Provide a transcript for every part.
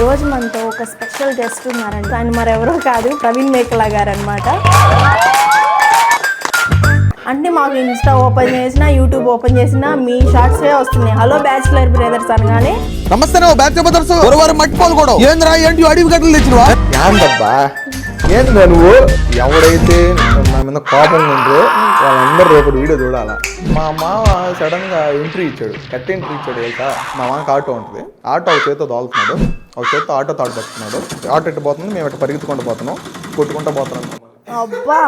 ఈరోజు మనతో ఒక స్పెషల్ గెస్ట్ ఉన్నారండి. ఆయన మరెవరో కాదు, ప్రవీణ్ మేకలా గారు అనమాట. అంటే మాకు ఇన్స్టా ఓపెన్ చేసినా, యూట్యూబ్ ఓపెన్ చేసినా మీ షార్ట్సే వస్తున్నాయి. హలో బ్యాచిలర్ బ్రదర్స్ అనగానే నమస్తే బ్యాచిలర్ బ్రదర్స్ గురువారం మట్టిపోలు కూడా ఏంద్రా ఏంటి అడివి గట్టలు తెచ్చినవా ఏంటబ్బా ఏందా నువ్వు ఎవడైతే నా మీద కోపం ఉందో వాళ్ళందరూ రేపు వీడియో చూడాలా. మా మామ సడన్ గా ఎంట్రీ ఇచ్చాడు, కట్ ఎంట్రీ ఇచ్చాడు. వెళ్తా మా మామకి ఆటో ఉంటుంది, ఆటో ఒక చేతితో తోలుతున్నాడు, ఒక చేతితో ఆటో తాడు పట్టుకున్నాడు. ఆటో ఎట్టు పోతుంది, మేము ఎట్టు పరిగెత్తుకుంటూ పోతున్నాం, కొట్టుకుంటూ పోతున్నాం. అబ్బా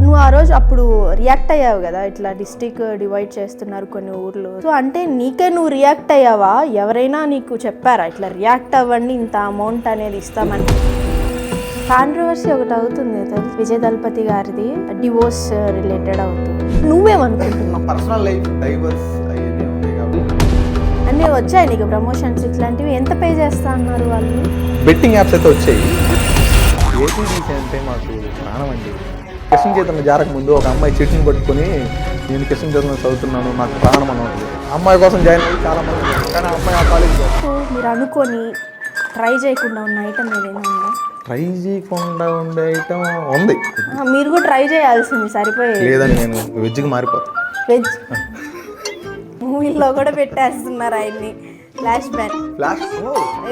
నువ్వు ఆ రోజు అప్పుడు రియాక్ట్ అయ్యావు కదా, ఇట్లా డిస్ట్రిక్ట్ డివైడ్ చేస్తున్నారు కొన్ని ఊర్లు. సో అంటే నీకే నువ్వు రియాక్ట్ అయ్యావా? ఎవరైనా నీకు చెప్పారా ఇట్లా రియాక్ట్ అవ్వండి, ఇంత అమౌంట్ అనేది ఇస్తామని? కాంట్రవర్సీ ఒకటి అవుతుంది తెలుసు, విజయ్ దళపతి గారిది డివోర్స్ రిలేటెడ్ అవుతుంది. నువ్వేమనుకుంటున్నావు? పర్సనల్ లైఫ్ డైవర్స్ అయ్యేది ఉంటాయి కాబట్టి అన్నీ వచ్చాయి నీకు ప్రమోషన్స్ ఇట్లాంటివి. ఎంత పే చేస్తా అన్నారు వాళ్ళు? బెట్టింగ్ యాప్స్ అయితే వచ్చాయి. ఏపీడీసీ అంటే మాకు ప్రాణం అండి. కృష్ణ చైతన్య జారక ముందు ఒక అమ్మాయి చెట్టుని పట్టుకొని నేను కృష్ణ చైతన్య చదువుతున్నాను నాకు ప్రాణం అన్నది. అమ్మాయి కోసం జాయిన్ అయ్యి చాలా మంది, కానీ ఆ అమ్మాయి ఆ కాలేజ్ మీరు అనుకొని ట్రై చేయకుండా ఉన్న ఐటమ్ ఏదైనా ఉందా? ట్రై చేయకుండా ఉండే ఐటమ్ ఉంది. మీరు కూడా ట్రై చేయాల్సింది, సరిపోయేది. లేదని నేను వెజ్కి మారిపోతాను. వెజ్ మూవీలో కూడా పెట్టేస్తున్నారు ఆయన్ని. ఫ్లాష్ బ్యాక్ ఫ్లాష్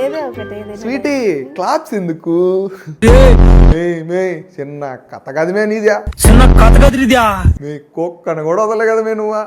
ఏదో ఒకటి స్వీటీ క్లాప్స్ ఎందుకు? చిన్న కథ కదమే నీదా, చిన్న కథ కదిరిదా మీ కుక్కను కూడా వదలే కదా నువ్వు.